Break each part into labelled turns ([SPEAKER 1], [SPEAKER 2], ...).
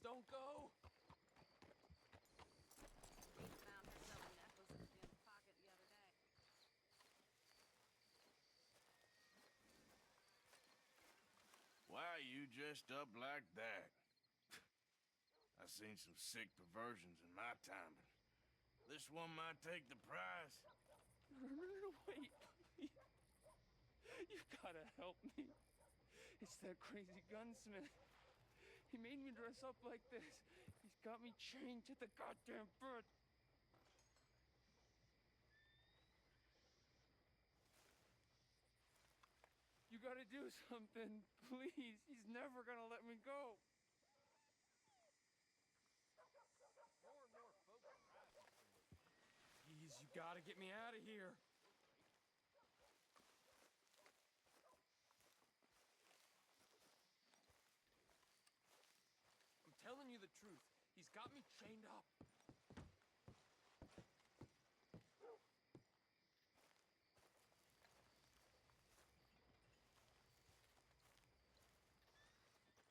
[SPEAKER 1] don't go.
[SPEAKER 2] Found herself a necklace in the pocket the other day.
[SPEAKER 3] Why are you dressed up like that? I've seen some sick perversions in my time, but this one might take the prize.
[SPEAKER 1] Wait, please. You gotta help me. It's that crazy gunsmith. He made me dress up like this. He's got me chained to the goddamn bed. You gotta do something, please. He's never gonna let me go. Please, you gotta get me out of here. I'm telling you the truth. He's got me chained up.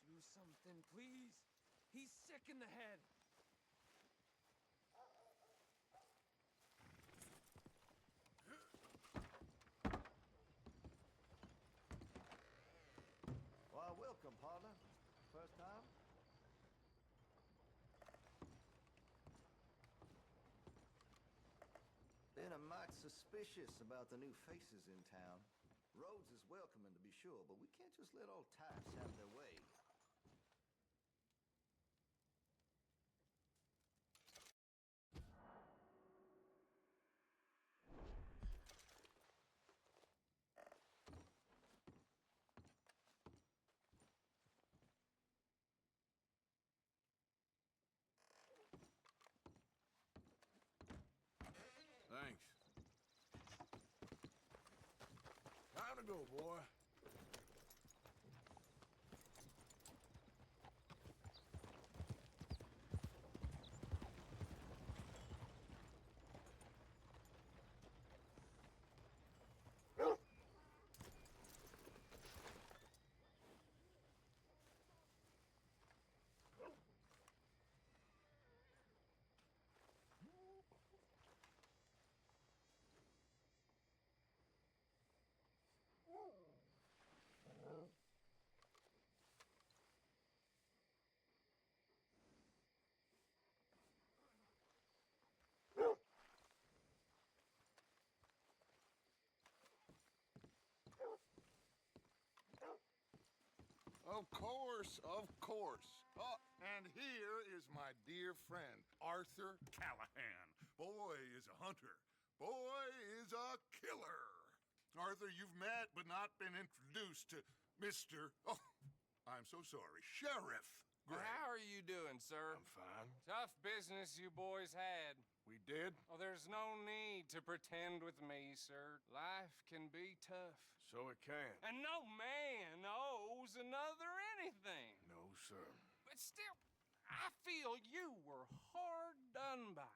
[SPEAKER 1] Do something, please. He's sick in the head.
[SPEAKER 4] Why, welcome, partner. First time? Been a mite suspicious about the new faces in town. Rhodes is welcoming, to be sure, but we can't just let old types have their way.
[SPEAKER 3] Thanks. Time to go, boy.
[SPEAKER 5] Of course, of course. Oh, and here is my dear friend, Arthur Callahan. Boy is a hunter. Boy is a killer. Arthur, you've met but not been introduced to Mr. Oh, I'm so sorry, Sheriff Gray.
[SPEAKER 1] How are you doing, sir?
[SPEAKER 3] I'm fine.
[SPEAKER 1] Tough business you boys had.
[SPEAKER 3] We did?
[SPEAKER 1] Oh, there's no need to pretend with me, sir. Life can be tough.
[SPEAKER 3] So it can.
[SPEAKER 1] And no man owes another anything.
[SPEAKER 3] No, sir.
[SPEAKER 1] But still, I feel you were hard done by.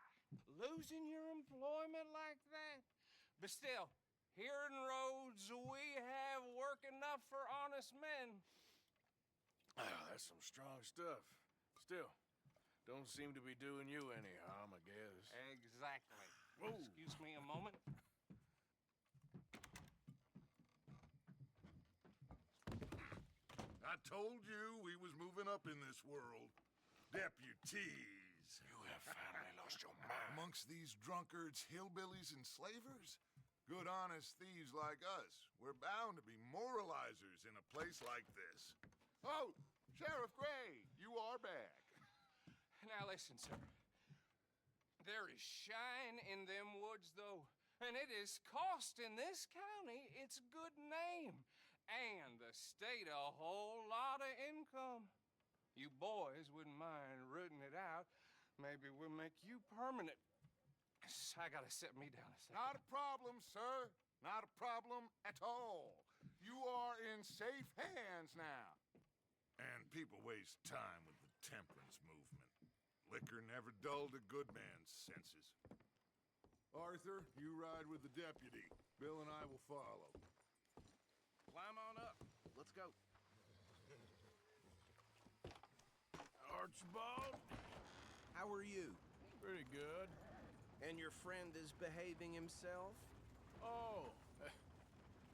[SPEAKER 1] Losing your employment like that. But still, here in Rhodes, we have work enough for honest men.
[SPEAKER 3] Ah, that's some strong stuff. Still, don't seem to be doing you any harm, I guess.
[SPEAKER 1] Exactly.
[SPEAKER 3] Whoa.
[SPEAKER 1] Excuse me a moment.
[SPEAKER 5] I told you we was moving up in this world. Deputies.
[SPEAKER 3] You have finally lost your mind.
[SPEAKER 5] Amongst these drunkards, hillbillies, and slavers? Good, honest thieves like us. We're bound to be moralizers in a place like this. Oh, Sheriff Gray, you are back.
[SPEAKER 1] Now listen, sir. There is shine in them woods, though, and it is costing this county its good name and the state a whole lot of income. You boys wouldn't mind rooting it out. Maybe we'll make you permanent. I gotta sit me down a second.
[SPEAKER 5] Not a problem, sir. Not a problem at all. You are in safe hands now. And people waste time with the temperance movement. Liquor never dulled a good man's senses. Arthur, you ride with the deputy. Bill and I will follow.
[SPEAKER 3] Climb on up. Let's go. Archibald.
[SPEAKER 6] How are you?
[SPEAKER 3] Pretty good.
[SPEAKER 6] And your friend is behaving himself?
[SPEAKER 3] Oh,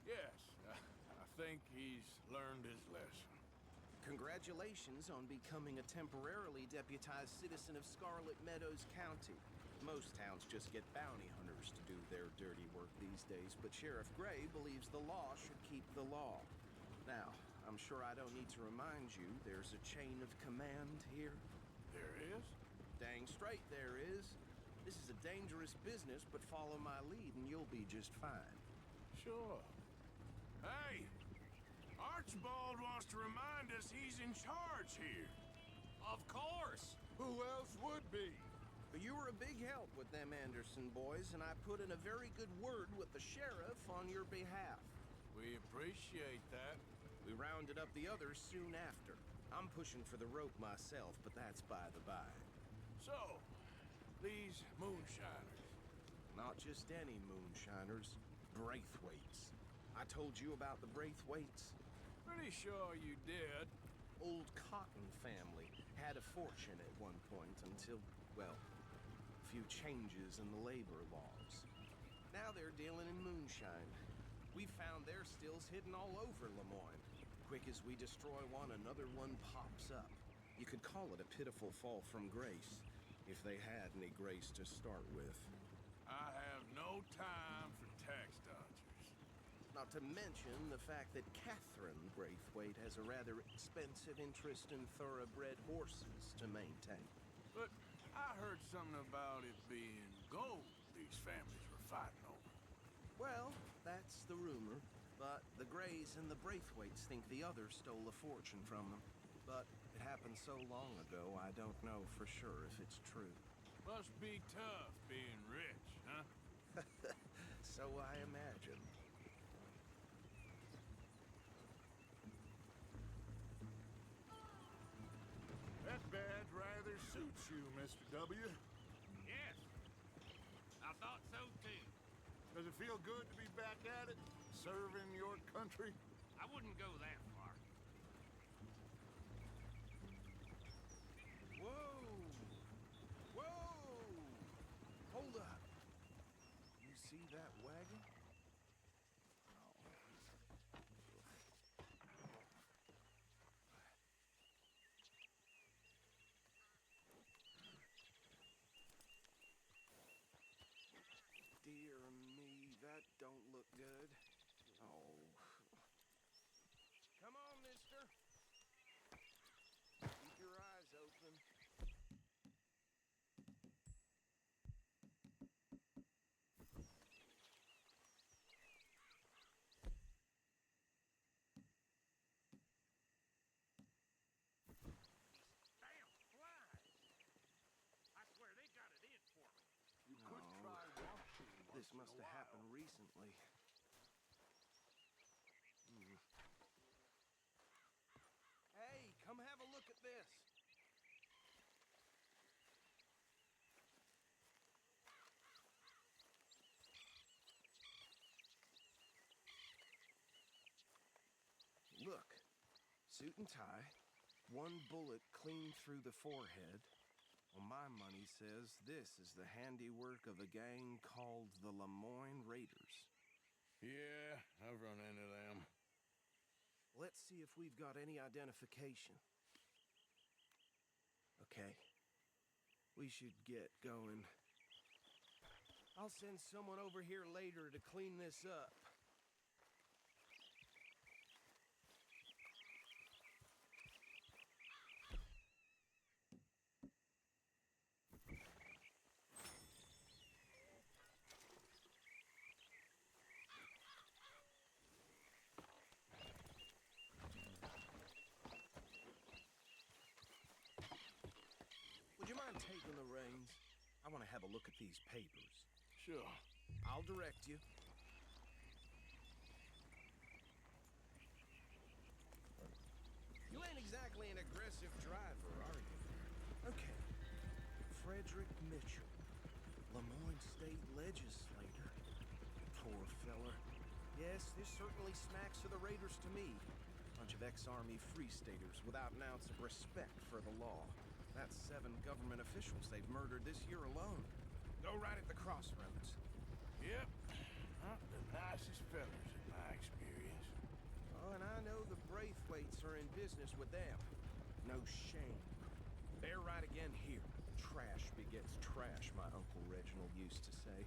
[SPEAKER 3] yes. I think he's learned his lesson.
[SPEAKER 6] Congratulations on becoming a temporarily deputized citizen of Scarlet Meadows County. Most towns just get bounty hunters to do their dirty work these days, but Sheriff Gray believes the law should keep the law. Now, I'm sure I don't need to remind you there's a chain of command here.
[SPEAKER 3] There is?
[SPEAKER 6] Dang straight there is. This is a dangerous business, but follow my lead and you'll be just fine.
[SPEAKER 3] Sure. Hey! Archibald wants to remind us he's in charge here.
[SPEAKER 1] Of course.
[SPEAKER 5] Who else would be?
[SPEAKER 6] But you were a big help with them Anderson boys, and I put in a very good word with the sheriff on your behalf.
[SPEAKER 3] We appreciate that.
[SPEAKER 6] We rounded up the others soon after. I'm pushing for the rope myself, but that's by the by.
[SPEAKER 3] So, these moonshiners.
[SPEAKER 6] Not just any moonshiners, Braithwaites. I told you about the Braithwaites.
[SPEAKER 3] Pretty sure you did.
[SPEAKER 6] Old Cotton family had a fortune at one point until, well, a few changes in the labor laws. Now they're dealing in moonshine. We found their stills hidden all over Lemoyne. Quick as we destroy one, another one pops up. You could call it a pitiful fall from grace, if they had any grace to start with.
[SPEAKER 3] I have no time for tax dodgers.
[SPEAKER 6] Not to mention the fact that Catherine Braithwaite has a rather expensive interest in thoroughbred horses to maintain.
[SPEAKER 3] But I heard something about it being gold these families were fighting over.
[SPEAKER 6] Well, that's the rumor. But the Grays and the Braithwaites think the others stole a fortune from them. But it happened so long ago, I don't know for sure if it's true.
[SPEAKER 3] Must be tough being rich, huh?
[SPEAKER 6] So I imagine.
[SPEAKER 5] That badge rather suits you, Mr. W.
[SPEAKER 3] Yes. I thought so too.
[SPEAKER 5] Does it feel good to be back at it? Serving your country?
[SPEAKER 3] I wouldn't go that far.
[SPEAKER 6] Whoa! Whoa! Hold up. You see that wagon? Dear me, that don't look good. Oh. Come on, mister. Keep your eyes open.
[SPEAKER 3] Damn flies! I swear they got it in for me.
[SPEAKER 5] You could try washing
[SPEAKER 6] This
[SPEAKER 5] once
[SPEAKER 6] must
[SPEAKER 5] in a
[SPEAKER 6] have
[SPEAKER 5] while.
[SPEAKER 6] happened recently. Hey, come have a look at this. Look, suit and tie, one bullet clean through the forehead. Well, my money says this is the handiwork of a gang called the Lemoyne Raiders.
[SPEAKER 3] Yeah, I've run into them.
[SPEAKER 6] Let's see if we've got any identification. Okay. We should get going. I'll send someone over here later to clean this up. Would you mind taking the reins? I want to have a look at these papers.
[SPEAKER 3] Sure.
[SPEAKER 6] I'll direct you. You ain't exactly an aggressive driver, are you? Okay. Frederick Mitchell, Lemoyne State Legislator. Poor fella. Yes, this certainly smacks of the Raiders to me. Bunch of ex-Army free staters without an ounce of respect for the law. That's 7 government officials they've murdered this year alone. Go right at the crossroads.
[SPEAKER 3] Yep. Not the nicest fellas in my experience.
[SPEAKER 6] Oh, and I know the Braithwaites are in business with them. No shame. They're right again here. Trash begets trash, my Uncle Reginald used to say.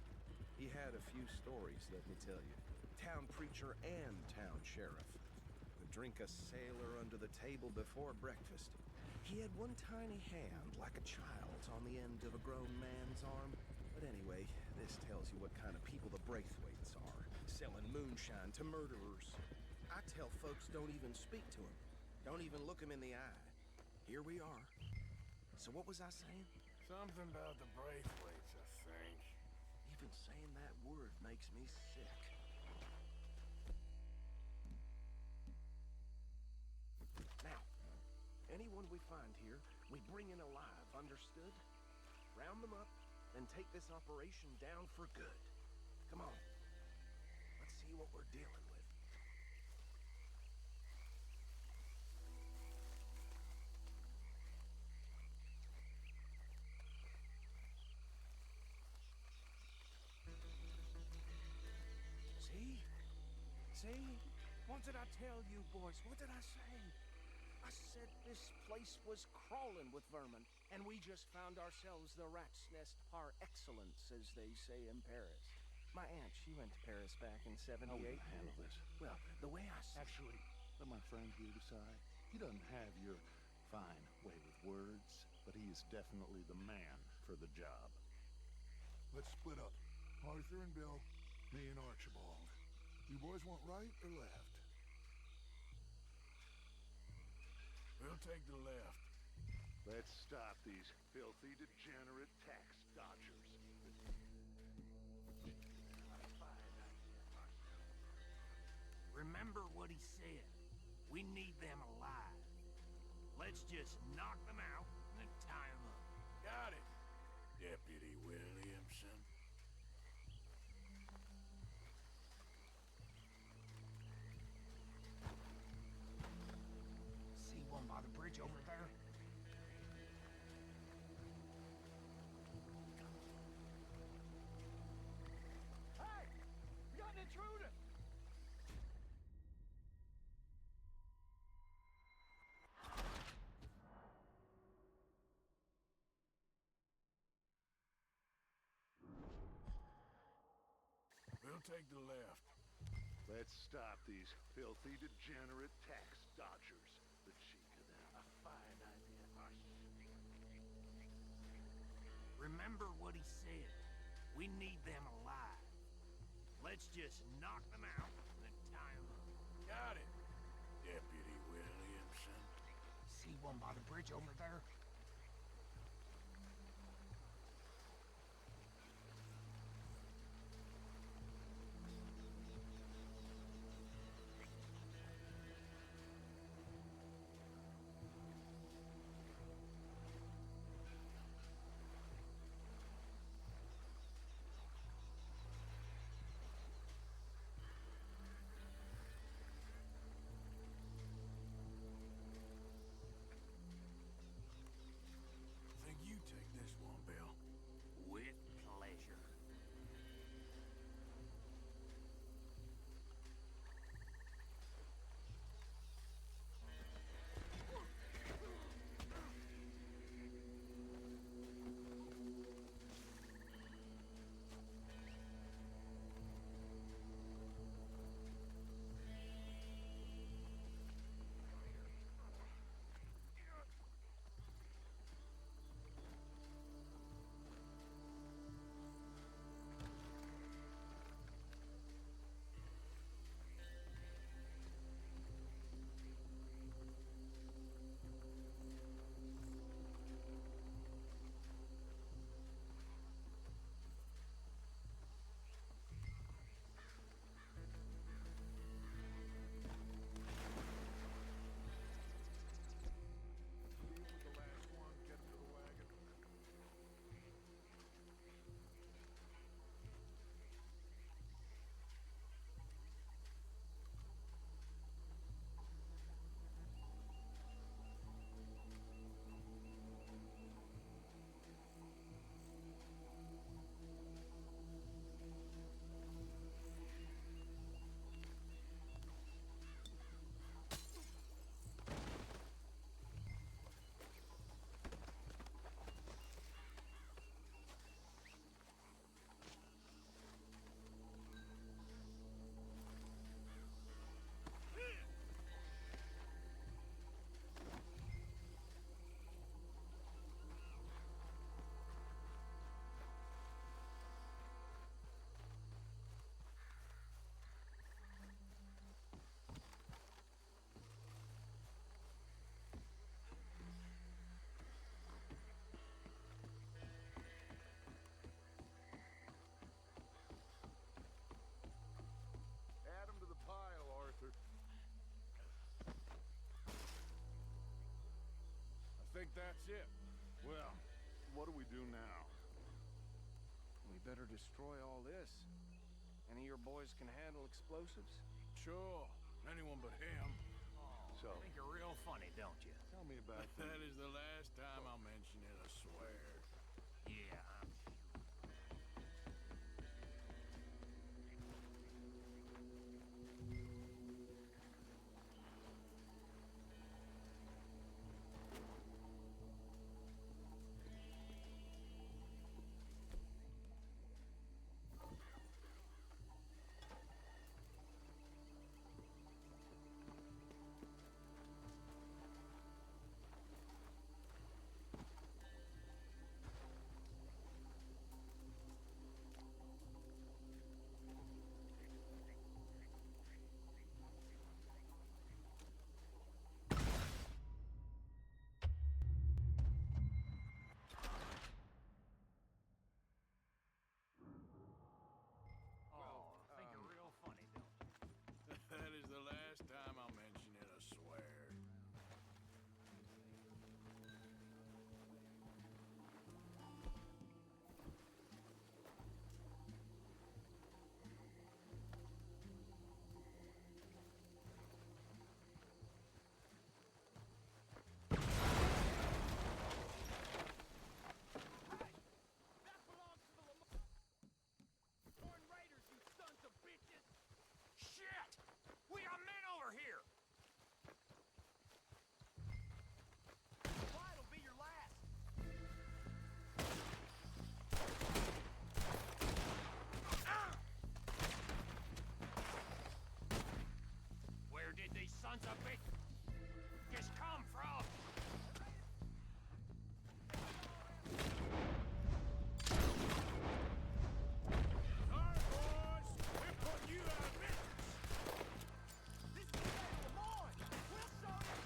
[SPEAKER 6] He had a few stories, let me tell you. Town preacher and town sheriff. Would drink a sailor under the table before breakfast. He had one tiny hand, like a child's, on the end of a grown man's arm. But anyway, this tells you what kind of people the Braithwaites are. Selling moonshine to murderers. I tell folks don't even speak to him. Don't even look him in the eye. Here we are. So what was I saying?
[SPEAKER 3] Something about the Braithwaites, I think.
[SPEAKER 6] Even saying that word makes me sick. Now, anyone we find here, we bring in alive, understood? Round them up, and take this operation down for good. Come on. Let's see what we're dealing with. See? What did I tell you, boys? What did I say? I said this place was crawling with vermin, and we just found ourselves the rat's nest par excellence, as they say in Paris. My aunt, she went to Paris back in '78.
[SPEAKER 7] How are we gonna handle this?
[SPEAKER 6] Well, the way I see
[SPEAKER 7] Actually, let my friend here decide. He doesn't have your fine way with words, but he is definitely the man for the job.
[SPEAKER 5] Let's split up. Arthur and Bill, me and Archibald. You boys want right or left?
[SPEAKER 3] We'll take the left.
[SPEAKER 7] Let's stop these filthy, degenerate tax dodgers.
[SPEAKER 3] Remember what he said. We need them alive. Let's just knock them out and then tie them up. Got it, Deputy Williamson.
[SPEAKER 6] See one by the bridge over there? Hey! We got an intruder!
[SPEAKER 3] We'll take the left.
[SPEAKER 7] Let's stop these filthy, degenerate tax dodgers. The cheek of them. A fine idea.
[SPEAKER 3] Remember what he said. We need them alive. Let's just knock them out and then tie them up. Got it, Deputy Williamson.
[SPEAKER 6] See one by the bridge over there?
[SPEAKER 3] think that's it.
[SPEAKER 7] Well, what do we do now?
[SPEAKER 6] We better destroy all this. Any of your boys can handle explosives?
[SPEAKER 3] Sure. Anyone but him.
[SPEAKER 7] So,
[SPEAKER 3] I think you're real funny, don't you?
[SPEAKER 7] tell me about
[SPEAKER 3] That is the last time I'll mention it, I swear. Yeah, I'm That is the last time I'll mention it, I swear. Shit! We got men over here! Why'll be your last? Where did these sons of bitches come from? Alright, boys! We're putting you out of business! This is the day of the Lord! We'll show you!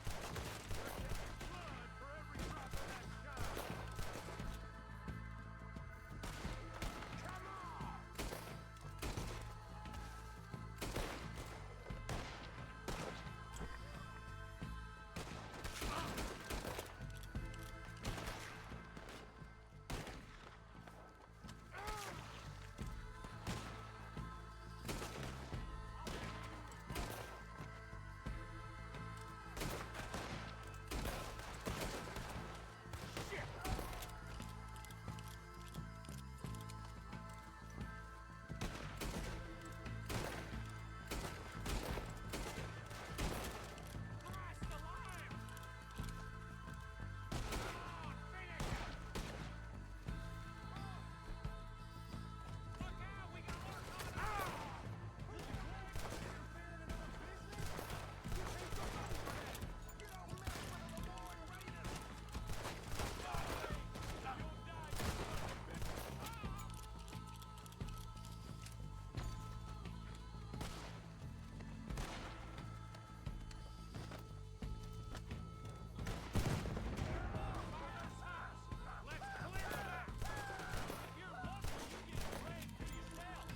[SPEAKER 3] We're taking blood for every drop of that shine! Come on! Christ alive! Come on, finish it! Look out, we got more coming! Let's clear it out! You're lucky you get sprayed to yourself!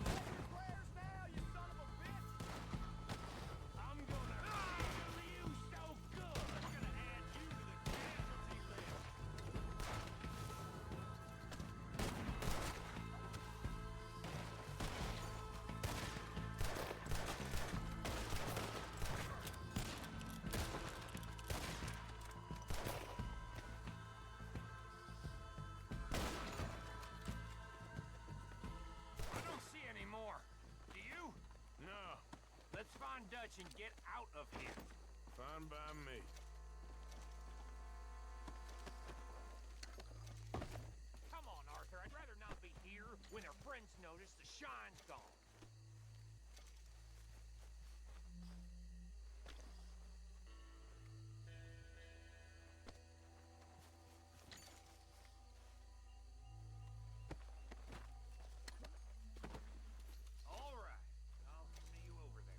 [SPEAKER 3] Say your prayers now, you son of a bitch! I'm gonna kill you so good! I'm gonna add you to the casualty list! I don't see any more. Do you? No. Let's find Dutch and get out of here. Fine by me. Come on, Arthur. I'd rather not be here when our friends notice the shine's gone. All right. I'll see you over there.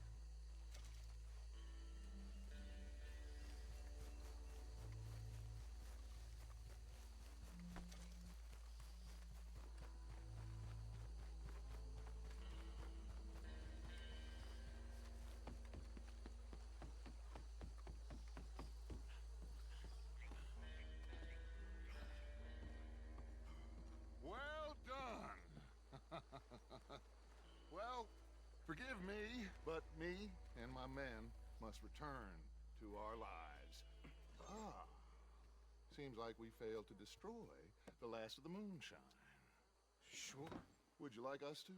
[SPEAKER 5] my men must return to our lives. Ah. Seems like we failed to destroy the last of the moonshine.
[SPEAKER 6] Sure.
[SPEAKER 5] Would you like us to?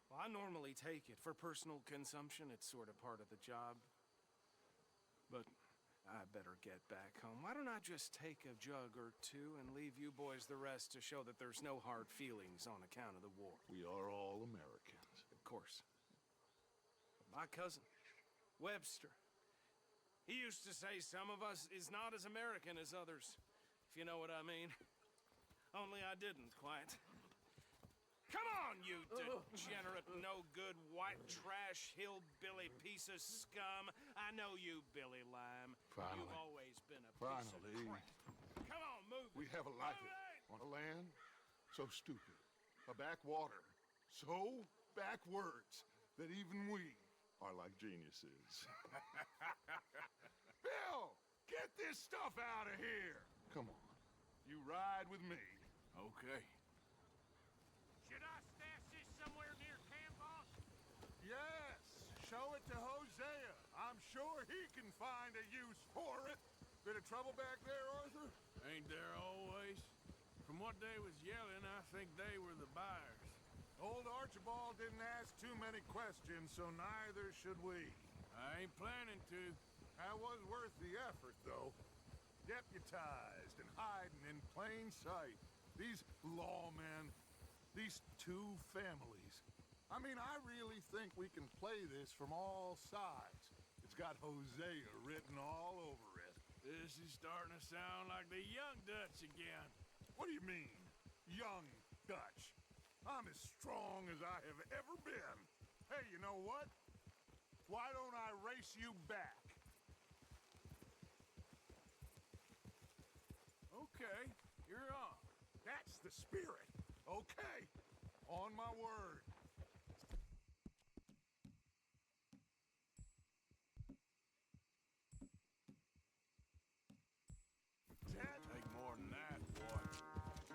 [SPEAKER 6] Well, I normally take it. For personal consumption, it's sort of part of the job. But I better get back home. Why don't I just take a jug or two and leave you boys the rest to show that there's no hard feelings on account of the war?
[SPEAKER 5] We are all Americans.
[SPEAKER 6] Of course. My cousin, Webster, he used to say some of us is not as American as others, if you know what I mean. Only I didn't quite. Come on, you degenerate, no-good, white trash, hillbilly piece of scum. I know you, Billy Lime.
[SPEAKER 5] Finally.
[SPEAKER 6] You've always been a piece of crap. Come on, move it.
[SPEAKER 5] We have a life on a land so stupid, a backwater so backwards that even we are like geniuses. Bill, get this stuff out of here. Come on, you ride with me.
[SPEAKER 3] Okay.
[SPEAKER 8] Should I stash this somewhere near camp, boss?
[SPEAKER 5] Yes, show it to Hosea. I'm sure he can find a use for it. Bit of trouble back there, Arthur?
[SPEAKER 3] Ain't there always? From what they was yelling, I think they were the buyers.
[SPEAKER 5] Old Archibald didn't ask too many questions, so neither should we.
[SPEAKER 3] I ain't planning to.
[SPEAKER 5] That was worth the effort, though. Deputized and hiding in plain sight. These lawmen, these two families. I mean, I really think we can play this from all sides. It's got Hosea written all over it.
[SPEAKER 3] This is starting to sound like the Young Dutch again.
[SPEAKER 5] What do you mean, young Dutch? I'm as strong as I have ever been. Hey, you know what? Why don't I race you back?
[SPEAKER 3] Okay, you're on.
[SPEAKER 5] That's the spirit. Okay, on my word.
[SPEAKER 3] Take more than that, boy.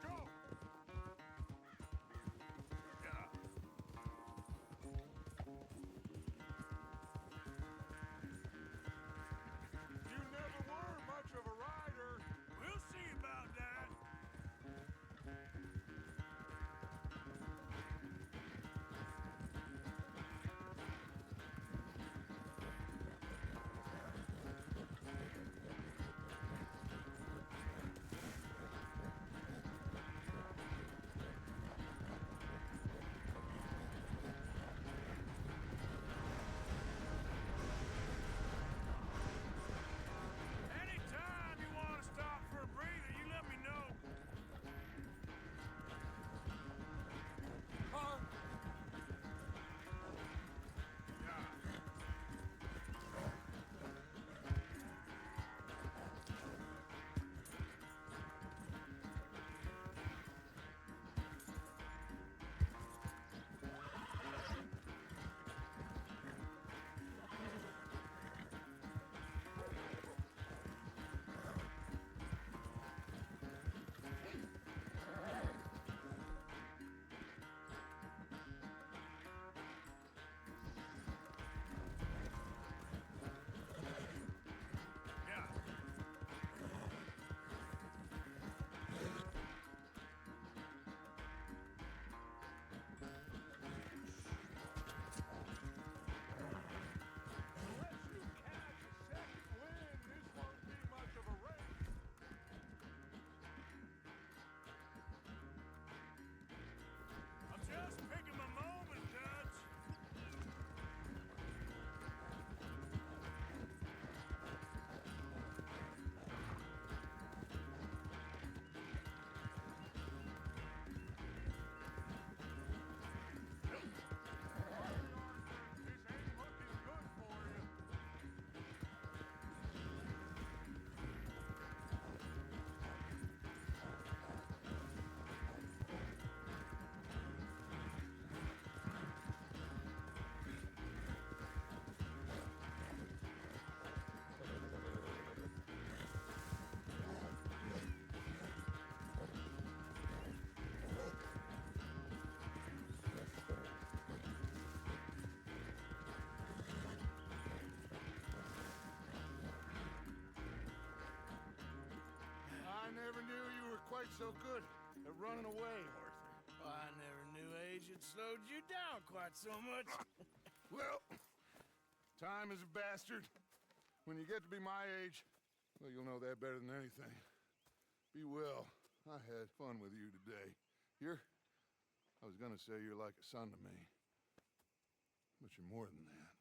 [SPEAKER 5] Go!
[SPEAKER 3] Yeah.
[SPEAKER 5] You never were much of a rider.
[SPEAKER 3] We'll see about that.
[SPEAKER 5] so good at running away, Arthur?
[SPEAKER 3] Well, I never knew age had slowed you down quite so much.
[SPEAKER 5] Well, time is a bastard. When you get to be my age, well, you'll know that better than anything. Be well. I had fun with you today. I was gonna say you're like a son to me. But you're more than that.